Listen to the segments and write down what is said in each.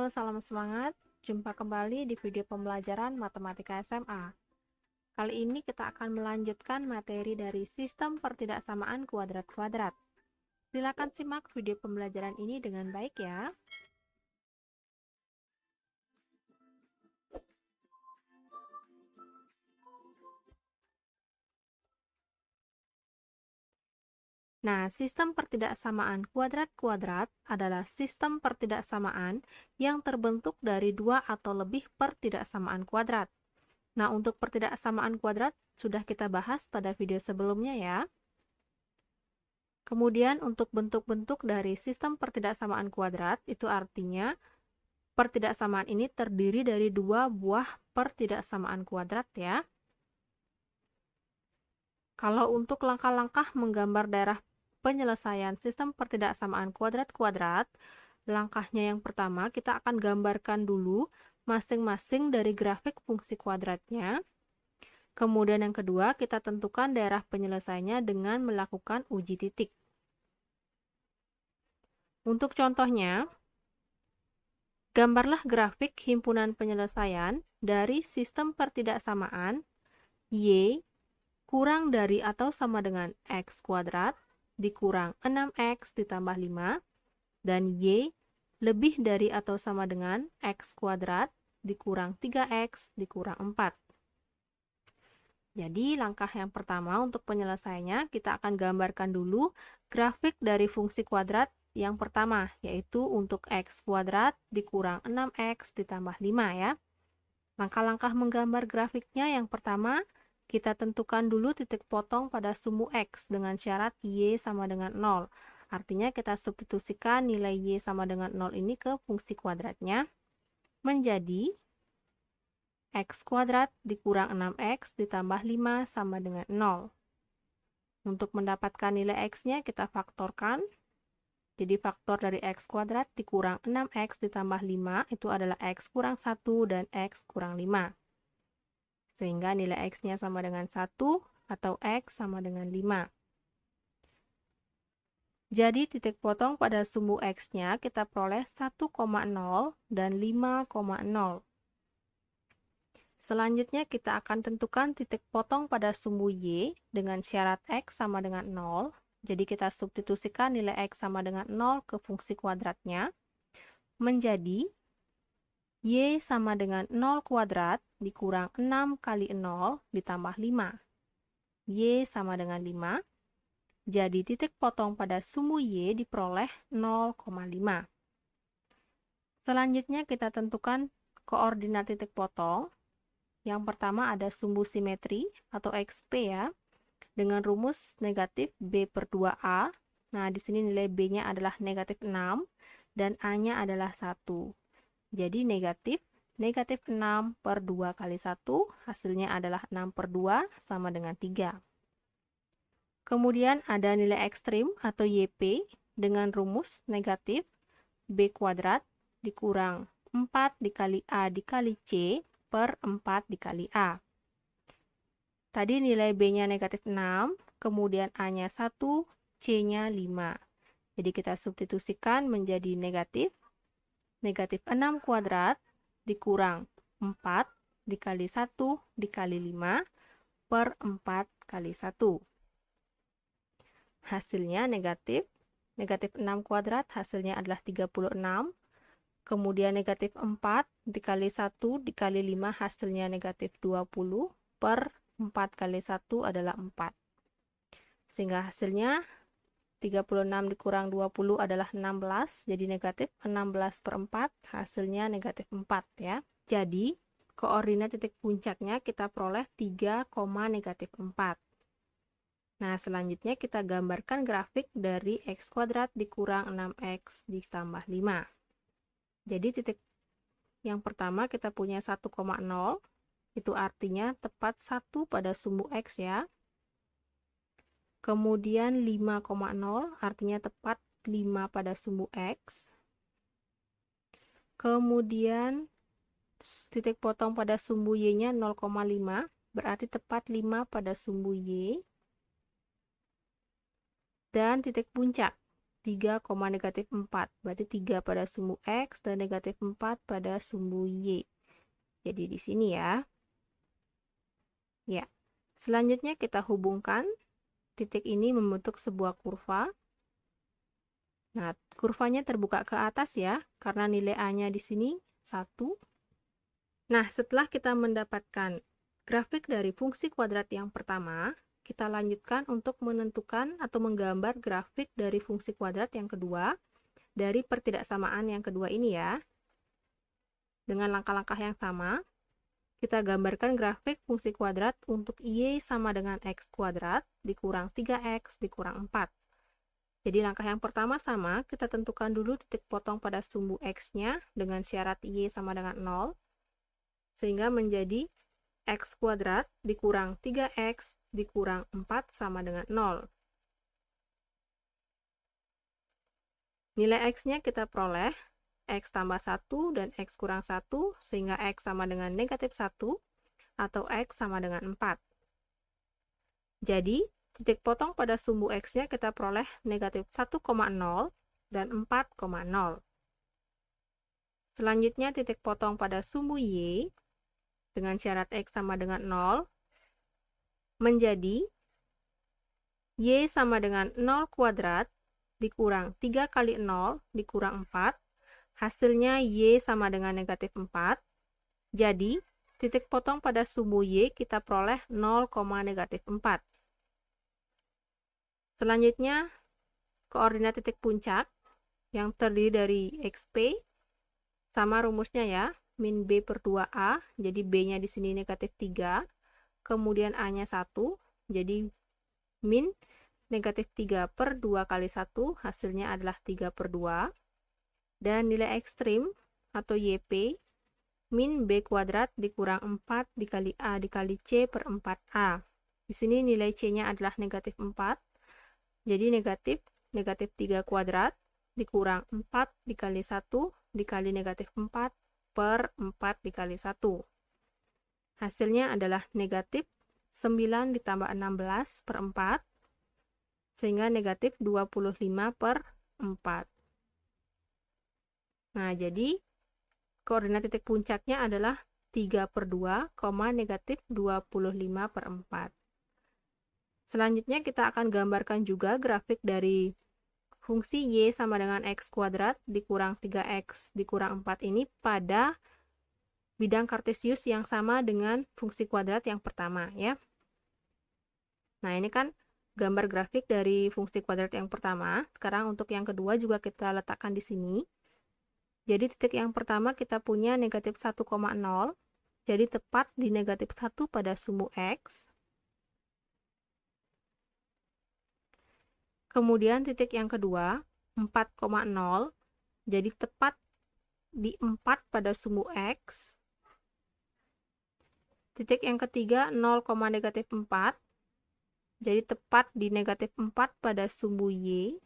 Halo, salam semangat. Jumpa kembali di video pembelajaran Matematika SMA. Kali ini kita akan melanjutkan materi dari sistem pertidaksamaan kuadrat-kuadrat. Silakan simak video pembelajaran ini dengan baik ya. Nah, sistem pertidaksamaan kuadrat-kuadrat adalah sistem pertidaksamaan yang terbentuk dari dua atau lebih pertidaksamaan kuadrat. Nah, untuk pertidaksamaan kuadrat sudah kita bahas pada video sebelumnya ya. Kemudian untuk bentuk-bentuk dari sistem pertidaksamaan kuadrat, itu artinya pertidaksamaan ini terdiri dari dua buah pertidaksamaan kuadrat ya. Kalau untuk langkah-langkah menggambar daerah penyelesaian sistem pertidaksamaan kuadrat-kuadrat, langkahnya yang pertama kita akan gambarkan dulu masing-masing dari grafik fungsi kuadratnya. Kemudian yang kedua, kita tentukan daerah penyelesaiannya dengan melakukan uji titik. Untuk contohnya, gambarlah grafik himpunan penyelesaian dari sistem pertidaksamaan Y kurang dari atau sama dengan X kuadrat dikurang 6X ditambah 5 dan Y lebih dari atau sama dengan X kuadrat dikurang 3X dikurang 4. Jadi langkah yang pertama untuk penyelesaiannya kita akan gambarkan dulu grafik dari fungsi kuadrat yang pertama, yaitu untuk X kuadrat dikurang 6X ditambah 5 ya. Langkah-langkah menggambar grafiknya yang pertama, kita tentukan dulu titik potong pada sumbu X dengan syarat Y sama dengan 0. Artinya kita substitusikan nilai Y sama dengan 0 ini ke fungsi kuadratnya menjadi X kuadrat dikurang 6X ditambah 5 sama dengan 0. Untuk mendapatkan nilai X-nya kita faktorkan. Jadi faktor dari X kuadrat dikurang 6X ditambah 5 itu adalah X kurang 1 dan X kurang 5. Sehingga nilai X-nya sama dengan 1 atau X sama dengan 5. Jadi titik potong pada sumbu X-nya kita peroleh 1,0 dan 5,0. Selanjutnya kita akan tentukan titik potong pada sumbu Y dengan syarat X sama dengan 0. Jadi kita substitusikan nilai X sama dengan 0 ke fungsi kuadratnya menjadi Y sama dengan 0 kuadrat dikurang 6 kali 0 ditambah 5. Y sama dengan 5. Jadi titik potong pada sumbu Y diperoleh 0,5. Selanjutnya kita tentukan koordinat titik potong. Yang pertama ada sumbu simetri atau XP ya, dengan rumus negatif B per 2A. Nah, di sini nilai B-nya adalah negatif 6 dan A-nya adalah 1. Jadi negatif 6 per 2 kali 1, hasilnya adalah 6 per 2 sama dengan 3. Kemudian ada nilai ekstrim atau YP dengan rumus negatif B kuadrat dikurang 4 dikali A dikali C per 4 dikali A. Tadi nilai B-nya negatif 6, kemudian A-nya 1, C-nya 5. Jadi kita substitusikan menjadi negatif 6 kuadrat dikurang 4 dikali 1 dikali 5 per 4 kali 1. Hasilnya negatif 6 kuadrat hasilnya adalah 36. Kemudian negatif 4 dikali 1 dikali 5 hasilnya negatif 20 per 4 kali 1 adalah 4. Sehingga hasilnya 36 dikurang 20 adalah 16, jadi negatif 16 per 4 hasilnya negatif 4 ya. Jadi koordinat titik puncaknya kita peroleh 3, negatif 4. Nah, selanjutnya kita gambarkan grafik dari X kuadrat dikurang 6X ditambah 5. Jadi titik yang pertama kita punya 1,0, itu artinya tepat 1 pada sumbu X ya. Kemudian 5,0 artinya tepat 5 pada sumbu X. Kemudian titik potong pada sumbu Y-nya 0,5, berarti tepat 5 pada sumbu Y. Dan titik puncak 3, negatif 4. Berarti 3 pada sumbu X dan negatif 4 pada sumbu Y. Jadi di sini ya. Ya. Selanjutnya kita hubungkan titik ini membentuk sebuah kurva. Nah, kurvanya terbuka ke atas ya, karena nilai A-nya di sini 1. Nah, setelah kita mendapatkan grafik dari fungsi kuadrat yang pertama, kita lanjutkan untuk menentukan atau menggambar grafik dari fungsi kuadrat yang kedua dari pertidaksamaan yang kedua ini ya. Dengan langkah-langkah yang sama, kita gambarkan grafik fungsi kuadrat untuk Y sama dengan X kuadrat dikurang 3X dikurang 4. Jadi langkah yang pertama sama, kita tentukan dulu titik potong pada sumbu X-nya dengan syarat Y sama dengan 0. Sehingga menjadi X kuadrat dikurang 3X dikurang 4 sama dengan 0. Nilai X-nya kita peroleh X tambah 1 dan X kurang 1, sehingga X sama dengan negatif 1, atau X sama dengan 4. Jadi, titik potong pada sumbu X-nya kita peroleh negatif 1,0 dan 4,0. Selanjutnya, titik potong pada sumbu Y dengan syarat X sama dengan 0 menjadi Y sama dengan 0 kuadrat dikurang 3 kali 0 dikurang 4. Hasilnya Y sama dengan negatif 4. Jadi, titik potong pada sumbu Y kita peroleh 0, negatif 4. Selanjutnya, koordinat titik puncak yang terdiri dari XP sama rumusnya ya, min B per 2A, jadi B-nya di sini negatif 3, kemudian A-nya 1, jadi min negatif 3 per 2 kali 1, hasilnya adalah 3 per 2, dan nilai ekstrim atau YP, min B kuadrat dikurang 4 dikali A dikali C per 4A. Di sini nilai C-nya adalah negatif 4, jadi negatif 3 kuadrat dikurang 4 dikali 1 dikali negatif 4 per 4 dikali 1. Hasilnya adalah negatif 9 ditambah 16 per 4, sehingga negatif 25 per 4. Nah, jadi koordinat titik puncaknya adalah 3 per 2, negatif 25 per 4. Selanjutnya kita akan gambarkan juga grafik dari fungsi Y sama dengan X kuadrat dikurang 3X dikurang 4 ini pada bidang kartesius yang sama dengan fungsi kuadrat yang pertama ya. Nah, ini kan gambar grafik dari fungsi kuadrat yang pertama. Sekarang untuk yang kedua juga kita letakkan di sini. Jadi titik yang pertama kita punya negatif 1,0. Jadi tepat di negatif 1 pada sumbu X. Kemudian titik yang kedua 4,0. Jadi tepat di 4 pada sumbu X. Titik yang ketiga 0, negatif 4. Jadi tepat di negatif 4 pada sumbu Y.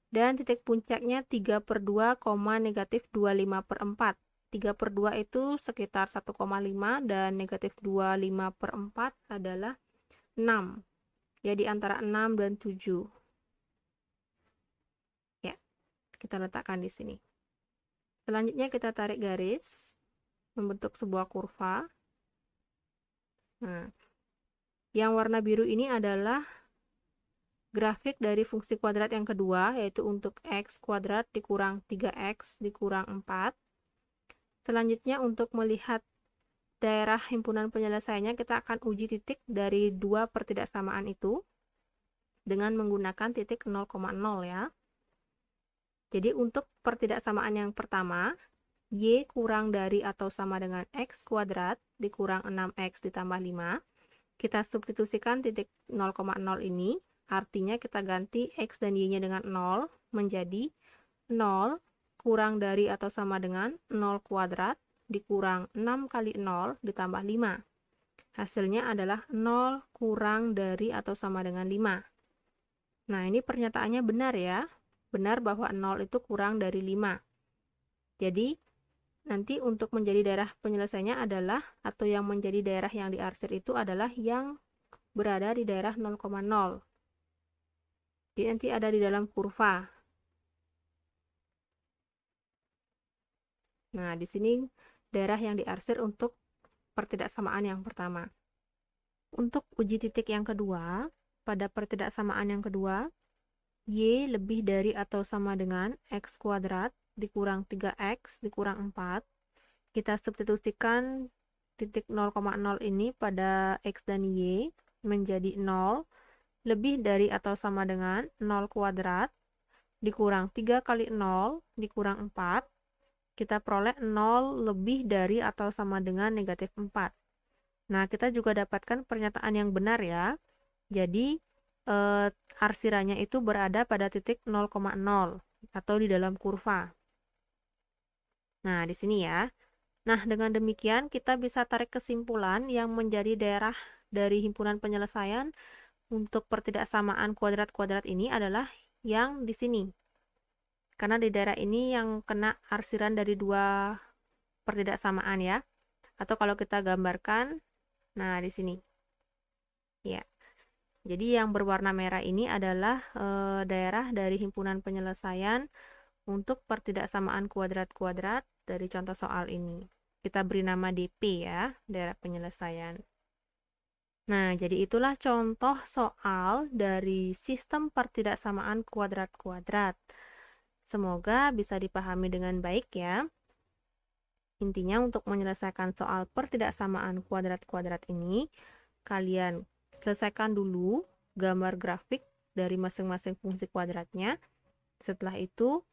Dan titik puncaknya 3 per 2, negatif 25 per 4. 3 per 2 itu sekitar 1,5 dan negatif 25 per 4 adalah 6. Jadi antara 6 dan 7. Ya, kita letakkan di sini. Selanjutnya kita tarik garis, membentuk sebuah kurva. Nah, yang warna biru ini adalah grafik dari fungsi kuadrat yang kedua, yaitu untuk X kuadrat dikurang 3X dikurang 4. Selanjutnya untuk melihat daerah himpunan penyelesaiannya, kita akan uji titik dari dua pertidaksamaan itu dengan menggunakan titik 0,0 ya. Jadi untuk pertidaksamaan yang pertama, Y kurang dari atau sama dengan X kuadrat dikurang 6X ditambah 5. Kita substitusikan titik 0,0 ini, artinya kita ganti X dan Y-nya dengan 0 menjadi 0 kurang dari atau sama dengan 0 kuadrat dikurang 6 kali 0 ditambah 5. Hasilnya adalah 0 kurang dari atau sama dengan 5. Nah, ini pernyataannya benar ya. Benar bahwa 0 itu kurang dari 5. Jadi, nanti untuk menjadi daerah penyelesaiannya adalah, atau yang menjadi daerah yang diarsir itu adalah yang berada di daerah 0,0. Jadi nanti ada di dalam kurva. Nah, di sini daerah yang diarsir untuk pertidaksamaan yang pertama. Untuk uji titik yang kedua, pada pertidaksamaan yang kedua, Y lebih dari atau sama dengan X kuadrat dikurang 3X dikurang 4. Kita substitusikan titik 0,0 ini pada X dan Y menjadi 0 lebih dari atau sama dengan 0 kuadrat dikurang 3 kali 0 dikurang 4. Kita peroleh 0 lebih dari atau sama dengan negatif 4. Nah, kita juga dapatkan pernyataan yang benar ya. Jadi, arsirannya itu berada pada titik 0,0 atau di dalam kurva. Nah, di sini ya. Nah, dengan demikian kita bisa tarik kesimpulan yang menjadi daerah dari himpunan penyelesaian untuk pertidaksamaan kuadrat-kuadrat ini adalah yang di sini. Karena di daerah ini yang kena arsiran dari dua pertidaksamaan ya. Atau kalau kita gambarkan, nah di sini. Ya. Jadi yang berwarna merah ini adalah daerah dari himpunan penyelesaian untuk pertidaksamaan kuadrat-kuadrat dari contoh soal ini. Kita beri nama DP ya, daerah penyelesaian. Nah, jadi itulah contoh soal dari sistem pertidaksamaan kuadrat-kuadrat. Semoga bisa dipahami dengan baik ya. Intinya untuk menyelesaikan soal pertidaksamaan kuadrat-kuadrat ini, kalian selesaikan dulu gambar grafik dari masing-masing fungsi kuadratnya. Setelah itu,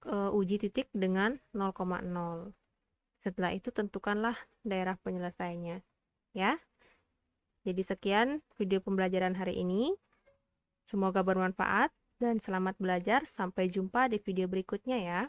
uji titik dengan 0,0. Setelah itu tentukanlah daerah penyelesaiannya. Ya. Jadi sekian video pembelajaran hari ini. Semoga bermanfaat dan selamat belajar. Sampai jumpa di video berikutnya ya.